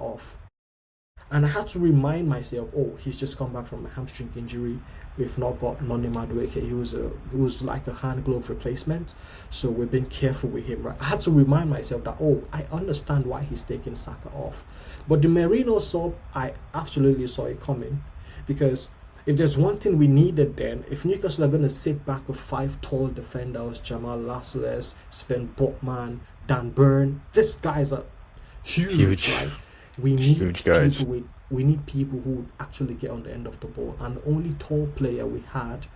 off. And I had to remind myself, oh, he's just come back from a hamstring injury. We've not got Noni Madueke. He was like a hand glove replacement. So we've been careful with him, right? I had to remind myself that, oh, I understand why he's taking Saka off. But the Merino sub, I absolutely saw it coming. Because if there's one thing we needed then, if Newcastle are going to sit back with 5 tall defenders, Jamal Lascelles, Sven Botman, Dan Burn, these guys are huge. Right? We need huge guys. We need people who actually get on the end of the ball. And the only tall player we had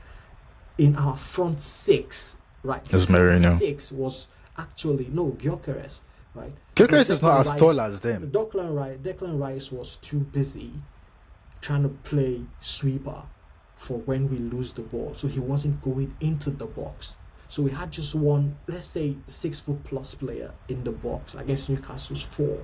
in our front 6, right? Was Merino. 6 was actually Gyökeres, right? Gyökeres is not as tall as them. Declan Rice was too busy trying to play sweeper for when we lose the ball, so he wasn't going into the box. So we had just one, let's say 6-foot+ player in the box against Newcastle's 4.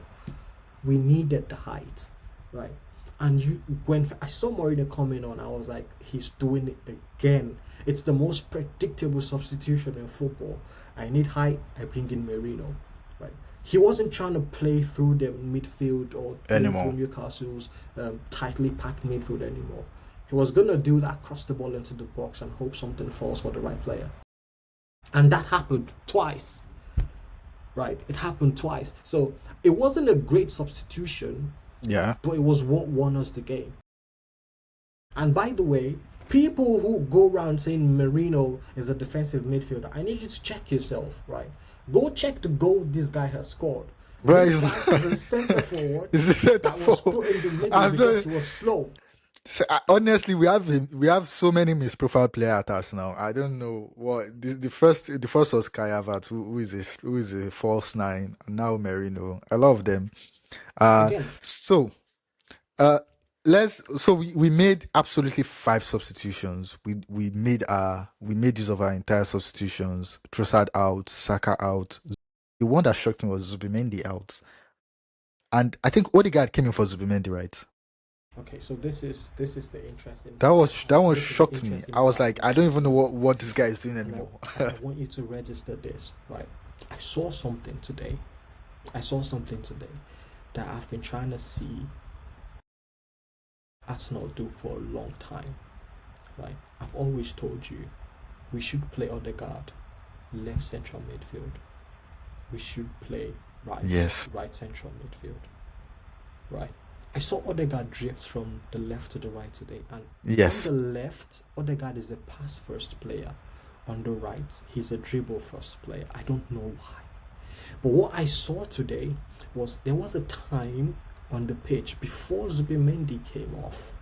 We needed the height, right? And when I saw Mourinho coming on, I was like, he's doing it again. It's the most predictable substitution in football. I need height, I bring in Merino, right? He wasn't trying to play through the midfield or through Newcastle's tightly packed midfield anymore. He was going to do that, cross the ball into the box and hope something falls for the right player. And that happened twice, right? It happened twice. So it wasn't a great substitution, but it was what won us the game. And by the way, people who go around saying Merino is a defensive midfielder, I need you to check yourself, right? Go check the goal this guy has scored. Right. This guy is a centre forward that was put in the middle because he was slow. So, honestly, we have so many misprofiled players at us now. I don't know what the first was Kai Havertz, who is a false 9, and now Merino. I love them. We made absolutely 5 substitutions. We made use of our entire substitutions. Trossard out, Saka out. The one that shocked me was Zubimendi out, and I think Odegaard came in for Zubimendi, right? Okay, so this is the interesting. That one shocked me. I was like, I don't even know what this guy is doing anymore. I want you to register this, right? I saw something today that I've been trying to see Arsenal do for a long time, right? I've always told you we should play Odegaard left central midfield. We should play right central midfield, right? I saw Odegaard drift from the left to the right today, and on the left, Odegaard is a pass-first player. On the right, he's a dribble-first player. I don't know why. But what I saw today was there was a time on the pitch before Zubimendi came off,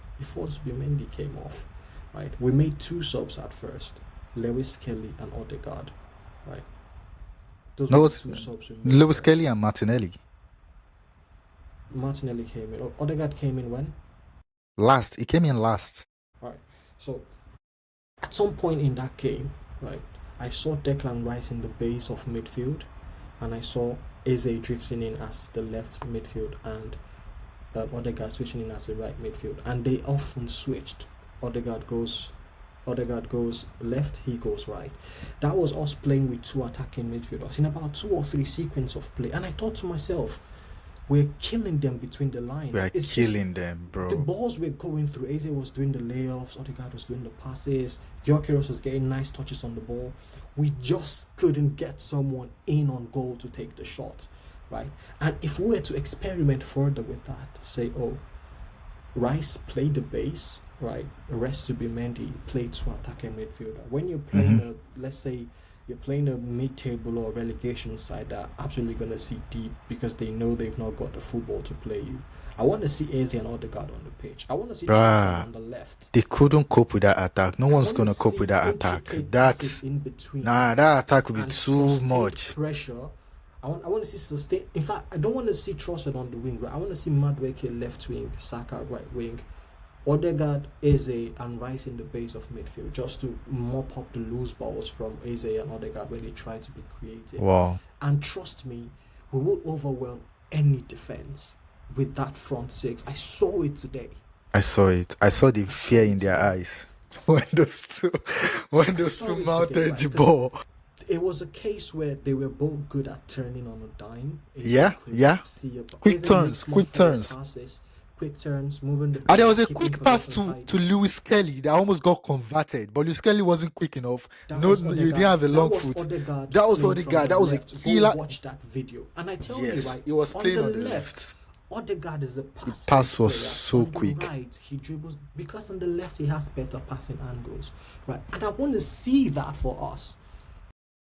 right? We made 2 subs at first, Lewis Kelly and Odegaard, right? Those were 2 subs. Lewis Kelly and Martinelli. Martinelli came in. Odegaard came in when? Last. He came in last. Right. So, at some point in that game, right, I saw Declan Rice in the base of midfield, and I saw Eze drifting in as the left midfield, and Odegaard switching in as the right midfield, and they often switched. Odegaard goes left, he goes right. That was us playing with 2 attacking midfielders in about 2 or 3 sequence of play, and I thought to myself, we're killing them between the lines. It's killing them, bro. The balls were going through. Eze was doing the layoffs. Odegaard was doing the passes. Gyökeres was getting nice touches on the ball. We just couldn't get someone in on goal to take the shot, right? And if we were to experiment further with that, say, Rice played the base, right? The rest to be Mendy, played to attacking midfielder. When you're playing let's say you're playing a mid-table or relegation side that are absolutely going to see deep because they know they've not got the football to play you. I want to see Eze and Odegaard on the pitch. I want to see Trossard on the left. They couldn't cope with that attack. No one's going to cope with that attack. That's in between. That attack would be too much pressure. I want to see sustain. In fact, I don't want to see Trossard on the wing. Right? I want to see Madueke left wing, Saka right wing, Odegaard, Eze, and Rice in the base of midfield, just to mop up the loose balls from Eze and Odegaard when they try to be creative. Wow. And trust me, we will overwhelm any defense with that front 6. I saw it today. I saw it. I saw the fear in their eyes when those two mounted the ball. it was a case where they were both good at turning on a dime. Yeah, yeah. Quick Eze turns, makes more quick forward turns. passes, quick turns, moving the And there ball, was a keeping quick pass possession to tight. Lewis Kelly that almost got converted, but Lewis Kelly wasn't quick enough. That No, was no, you didn't Odegaard. have a That long was foot. Odegaard That was playing from Odegaard. the That was a left. killer. Go watch that video. And I tell you, Yes, right, he was on playing the on the left, left. Odegaard is a pass. Pass was player. so On the quick. right, he dribbles because on the left he has better passing angles, right? And I want to see that for us.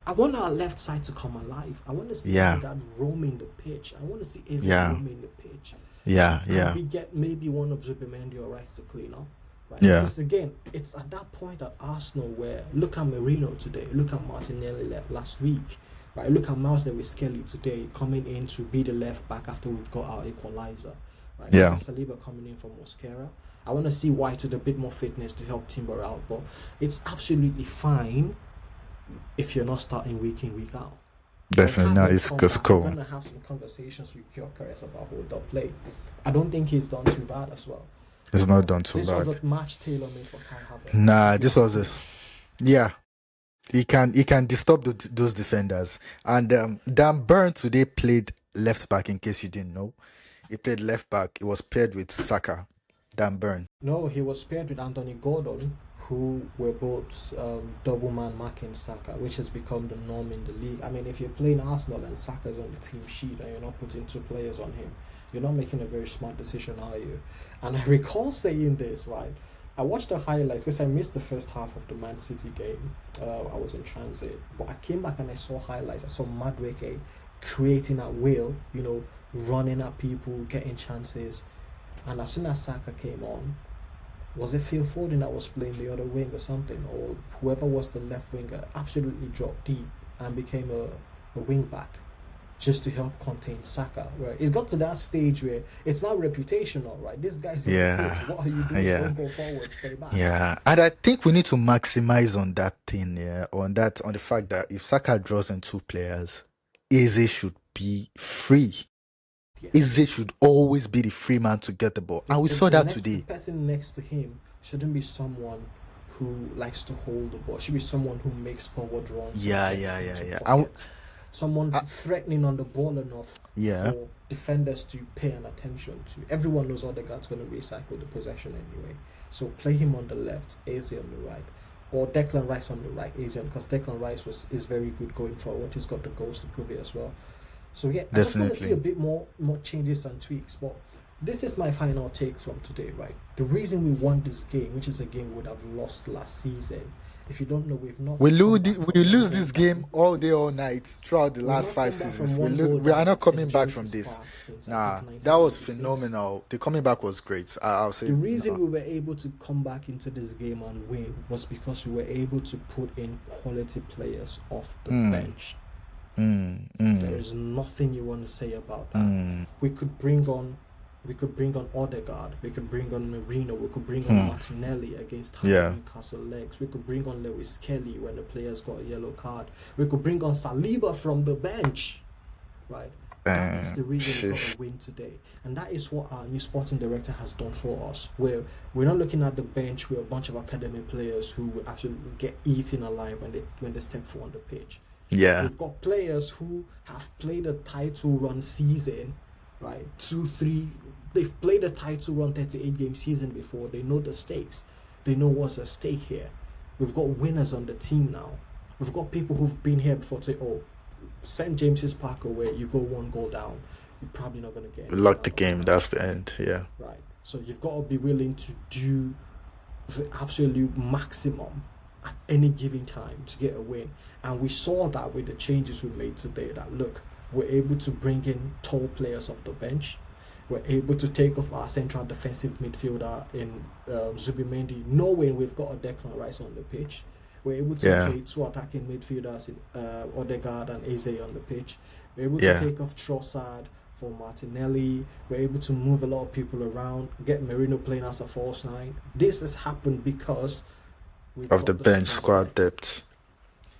I want our left side to come alive. I want to see Yeah. Odegaard roaming the pitch. I want to see Eze Yeah. roaming the pitch. Yeah, And yeah, we get maybe one of Zubimendi or Rice to clean up. Right? Yeah. Because again, it's at that point at Arsenal where look at Merino today, look at Martinelli last week, right? Look at Miles Lewis Kelly today coming in to be the left back after we've got our equalizer. Right? Yeah. Saliba coming in from Mosquera. I want to see White with a bit more fitness to help Timber out, but it's absolutely fine if you're not starting week in, week out. definitely. No, it's We're cool. going to have some conversations with Gyökeres about hold up play. I don't think he's done too bad as well. It's not done too This bad. was a match tailor made for Kai Havertz. Nah, this was a yeah. He can disturb those defenders. And Dan Burn today played left back. In case you didn't know, he played left back. It was paired with Saka. Dan Burn. No, he was paired with Anthony Gordon, who were both double man marking Saka, which has become the norm in the league. I mean, if you're playing Arsenal and Saka's on the team sheet and you're not putting two players on him, you're not making a very smart decision, are you? And I recall saying this, right? I watched the highlights because I missed the first half of the Man City game. I was in transit, but I came back and I saw highlights. I saw Madueke creating at will, running at people, getting chances. And as soon as Saka came on, was it Phil Foden that was playing the other wing or something, or whoever was the left winger absolutely dropped deep and became a wing back just to help contain Saka, right? It's got to that stage where it's now reputational, right? This guy's on the pitch. What are you doing? Yeah. Don't go forward, stay back. Yeah, and I think we need to maximize on that thing, on the fact that if Saka draws in two players, Eze should be free. Yes. Eze should always be the free man to get the ball, and we saw that today. The person next to him shouldn't be someone who likes to hold the ball. Should be someone who makes forward runs. Yeah. Someone threatening on the ball enough for defenders to pay an attention to. Everyone knows Odegaard's going to recycle the possession anyway. So play him on the left, Eze on the right. Or Declan Rice on the right, Eze, because Declan Rice is very good going forward. He's got the goals to prove it as well. So yeah, I just want to see a bit more changes and tweaks. But this is my final takes from today, right? The reason we won this game, which is a game we would have lost last season, if you don't know, we lose this game all day, all night throughout the last 5 seasons. We are not coming back from this. Nah, that was phenomenal. The coming back was great. I'll say the reason we were able to come back into this game and win was because we were able to put in quality players off the bench. There is nothing you want to say about that. We could bring on Odegaard, we could bring on Merino, we could bring on Martinelli against Newcastle legs, we could bring on Lewis Kelly when the players got a yellow card, we could bring on Saliba from the bench, right? That is the reason we got a win today, and that is what our new sporting director has done for us, where we're not looking at the bench with a bunch of academy players who will actually get eaten alive when they step foot on the pitch. Yeah, we've got players who have played a title run season, right? 2-3, they've played a title run 38 game season before. They know the stakes. They know what's at stake here. We've got winners on the team now. We've got people who've been here before to St. James's Park away, you go 1 goal down, you're probably not going to get lock the game. That's the end. Yeah, right. So you've got to be willing to do the absolute maximum at any given time to get a win. And we saw that with the changes we made today, that look, we're able to bring in tall players off the bench. We're able to take off our central defensive midfielder in Zubimendi, knowing we've got a Declan Rice on the pitch. We're able to play 2 attacking midfielders in Odegaard and Eze on the pitch. We're able to take off Trossard for Martinelli. We're able to move a lot of people around, get Merino playing as a false 9. This has happened because of the bench squad depth.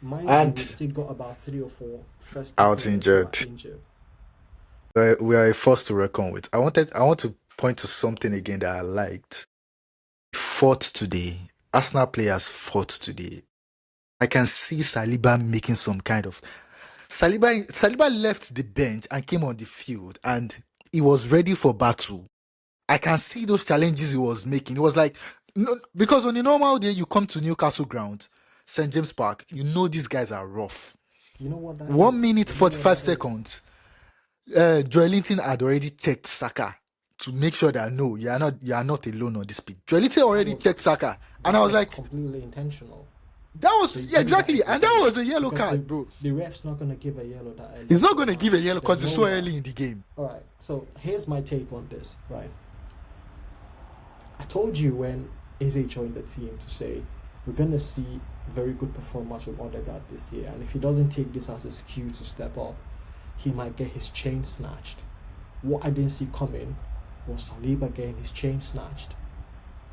And we've still got about 3 or 4 first out injured. We are a force to reckon with. I want to point to something again that I liked. Fought today. Arsenal players fought today. I can see Saliba making some kind of Saliba left the bench and came on the field and he was ready for battle. I can see those challenges he was making. It was like, because on a normal day you come to Newcastle ground, St. James Park, you know these guys are rough. You know what that 1 is? minute, You know what 45 that is? seconds. Joelinton had already checked Saka to make sure that no, you are not alone on this pitch. Joelinton already checked Saka, and I was like, completely intentional. that was exactly, that and that was a yellow because card, bro. The ref's not gonna give a yellow that early. He's not gonna give a yellow They because it's know so that. early in the game. All right, so here's my take on this. Right, I told you when Eze joined the team to say we're gonna see very good performance from Odegaard this year, and if he doesn't take this as a cue to step up, he might get his chain snatched. What I didn't see coming was Saliba getting his chain snatched.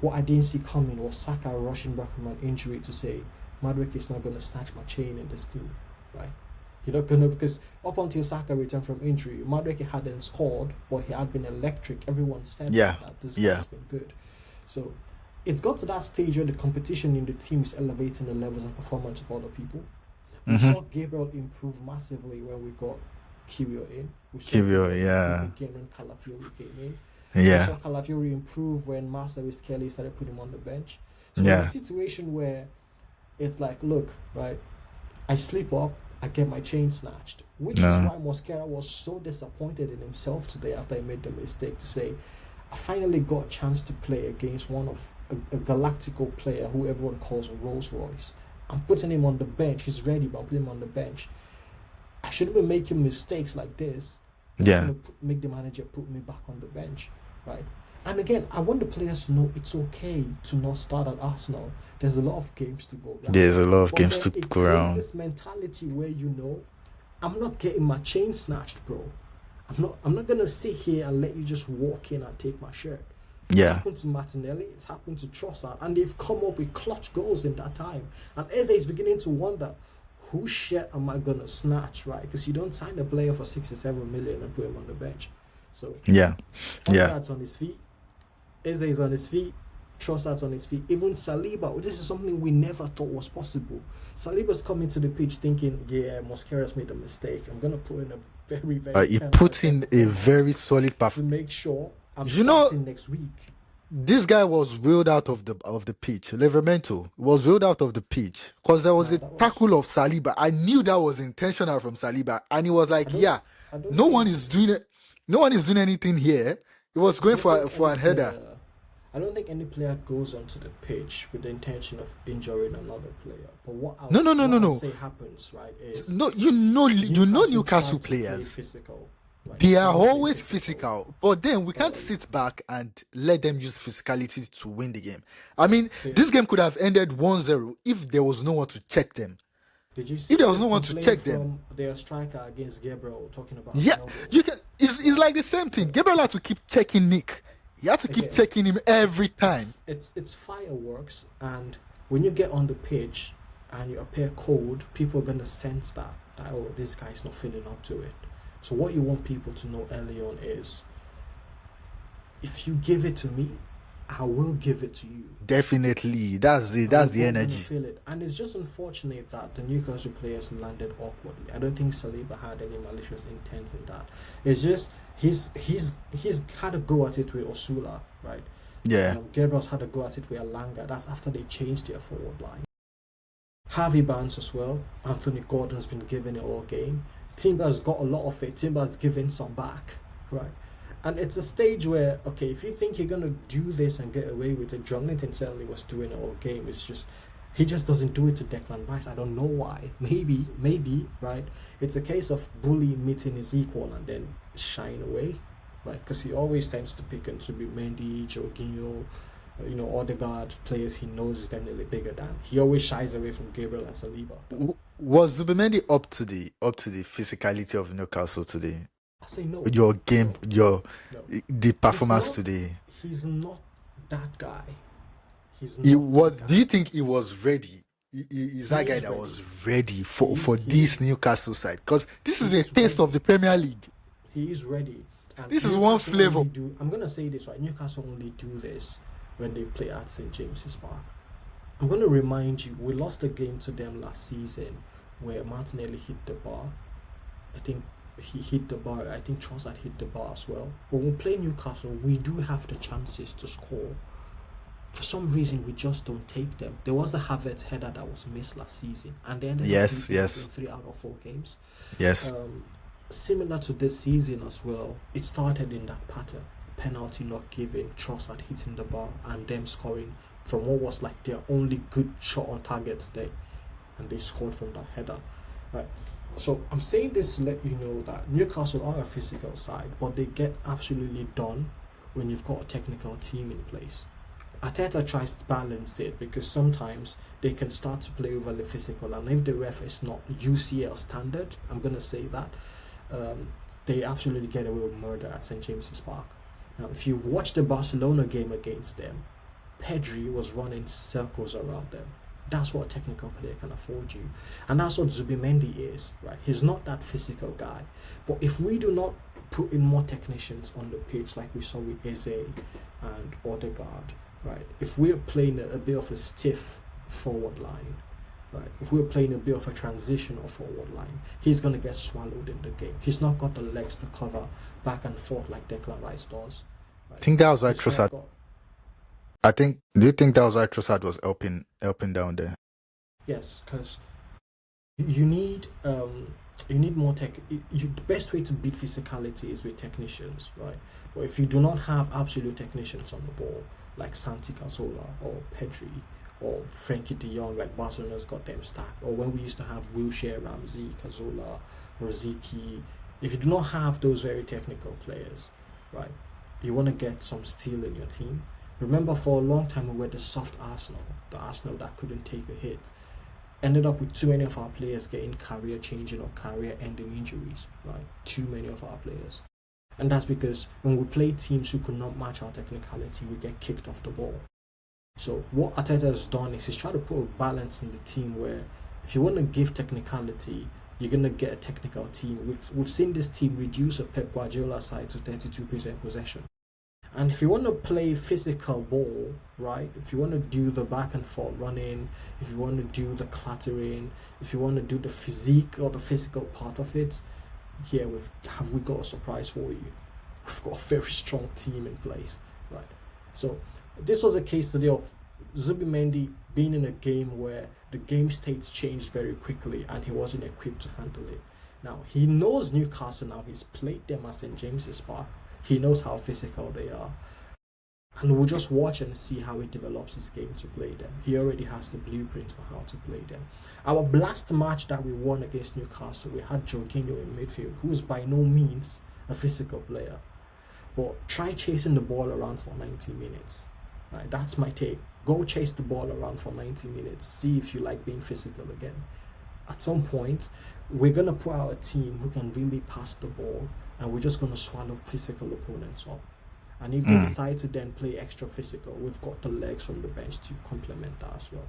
What I didn't see coming was Saka rushing back from an injury to say, Madueke is not going to snatch my chain in this team, right? You're not going to, because up until Saka returned from injury, Madueke hadn't scored, but he had been electric. Everyone said that this guy has been good. So it's got to that stage where the competition in the team is elevating the levels of performance of other people. We saw Gabriel improve massively when we got Kiwior in. Again when Calafiori came in. We saw Calafiori improve when Master with Kelly started putting him on the bench. So in a situation where it's like, look, right, I sleep up, I get my chain snatched. Which is why Mosquera was so disappointed in himself today after he made the mistake to say, I finally got a chance to play against one of a galactical player who everyone calls a Rolls Royce. I'm putting him on the bench. He's ready, but I'm putting him on the bench. I shouldn't be making mistakes like this. Make the manager put me back on the bench, right? And again, I want the players to know it's okay to not start at Arsenal. There's a lot of games to go around. There's a lot of games to go around. This mentality where I'm not getting my chain snatched, bro. I'm not gonna sit here and let you just walk in and take my shirt. It happened to Martinelli, it's happened to Trossard, and they've come up with clutch goals in that time. And Eze is beginning to wonder, whose shirt am I gonna snatch, right? Because you don't sign a player for 6 or 7 million and put him on the bench. So Odegaard's on his feet, Eze is on his feet, Trossard's on his feet. Even Saliba, this is something we never thought was possible. Saliba's coming to the pitch thinking, Mosquera's made a mistake. I'm gonna put in a very, very. He put in a very solid performance to make sure I'm starting next week. This guy was wheeled out of the pitch. Livramento was wheeled out of the pitch because there was a tackle of Saliba. I knew that was intentional from Saliba, and he was like, no one is doing it. No one is doing anything here. He was going for a header. I don't think any player goes onto the pitch with the intention of injuring another player. But what I say happens, right, is you know Newcastle players. Physical. Right? They are always physical, but then we can't sit back and let them use physicality to win the game. I mean, this game could have ended 1-0 if there was no one to check them. Did you see? If there was no one to check them, their striker against Gabriel talking about. You can. It's like the same thing. Gabriel had to keep checking Nick. You have to keep checking him every time. It's fireworks, and when you get on the pitch and you appear cold, people are gonna sense that this guy's not feeling up to it. So what you want people to know early on is, if you give it to me, I will give it to you. Definitely, that's the energy. Feel it, and it's just unfortunate that the Newcastle players landed awkwardly. I don't think Saliba had any malicious intent in that. It's just he's had a go at it with Osula, right? Gabriel's had a go at it with Alanga. That's after they changed their forward line. Harvey Barnes as well. Anthony Gordon's been given it all game. Timber's got a lot of it. Timber's given some back, right? And it's a stage where, okay, if you think you're going to do this and get away with it, John Linton certainly was doing it all game. It's just, he just doesn't do it to Declan Rice. I don't know why. Maybe, right? It's a case of Bully meeting his equal and then shine away, right? Because he always tends to pick and to be Mendy, Jorginho, Odegaard, players he knows is definitely bigger than. He always shies away from Gabriel and Saliba. Was Zubimendi up to the physicality of Newcastle today? I say no. Your game, the performance today. He's not that guy. Do you think he was ready? He's that guy that was ready for this Newcastle side? Because this is a taste of the Premier League. He is ready. And this is one flavor. I'm gonna say this right. Newcastle only do this when they play at St. James's Park. I'm going to remind you, we lost a game to them last season where Martinelli hit the bar. I think he hit the bar. I think Trossard hit the bar as well. When we play Newcastle, we do have the chances to score. For some reason, we just don't take them. There was the Havertz header that was missed last season, and then Yes, in yes, 3 out of 4 games. yes. Similar to this season as well, it started in that pattern. Penalty not given, Trossard hitting the bar, and them scoring from what was like their only good shot on target today, and they scored from that header, right? So I'm saying this to let you know that Newcastle are a physical side, but they get absolutely done when you've got a technical team in place. Arteta tries to balance it because sometimes they can start to play overly physical, and if the ref is not UCL standard, I'm gonna say that, they absolutely get away with murder at St James's Park. Now, if you watch the Barcelona game against them, Pedri was running circles around them. That's what a technical player can afford you, and that's what Zubimendi is, right? He's not that physical guy, but if we do not put in more technicians on the pitch, like we saw with Eze and Odegaard, right? If we're playing a bit of a stiff forward line, right? If we're playing a bit of a transitional forward line, he's gonna get swallowed in the game. He's not got the legs to cover back and forth like Declan Rice does. I Right? think that was why He's not Trossard. got. Do you think that was why Trossard was helping down there? Yes, because you need more tech. The best way to beat physicality is with technicians, right? But if you do not have absolute technicians on the ball, like Santi Cazorla or Pedri or Frankie De Jong, like Barcelona's got them stacked, or when we used to have Wilshere, Ramsey, Cazorla, Rosicky, if you do not have those very technical players, right, you want to get some steel in your team. Remember, for a long time we were the soft Arsenal, the Arsenal that couldn't take a hit. Ended up with too many of our players getting career-changing or career-ending injuries, right? Too many of our players. And that's because when we play teams who could not match our technicality, we get kicked off the ball. So what Arteta has done is he's tried to put a balance in the team where if you want to give technicality, you're going to get a technical team. We've seen this team reduce a Pep Guardiola side to 32% possession. And if you want to play physical ball, right, if you want to do the back and forth running, if you want to do the clattering, if you want to do the physique or the physical part of it, yeah, we got a surprise for you. We've got a very strong team in place, right? So this was a case today of Zubimendi being in a game where the game states changed very quickly and he wasn't equipped to handle it. Now, he knows Newcastle now. He's played them at St James's Park. He knows how physical they are. And we'll just watch and see how he develops his game to play them. He already has the blueprint for how to play them. Our last match that we won against Newcastle, we had Jorginho in midfield, who is by no means a physical player. But try chasing the ball around for 90 minutes. Right, that's my take. Go chase the ball around for 90 minutes. See if you like being physical again. At some point, we're going to put out a team who can really pass the ball, and we're just going to swallow physical opponents up. And if they decide to then play extra physical, we've got the legs from the bench to complement that as well.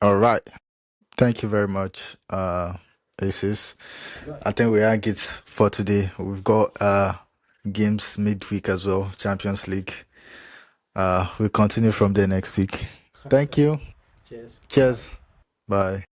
All right. Thank you very much, Aces. Right. I think we are it for today. We've got games midweek as well, Champions League. We'll continue from there next week. Thank you. Cheers. Cheers. Bye.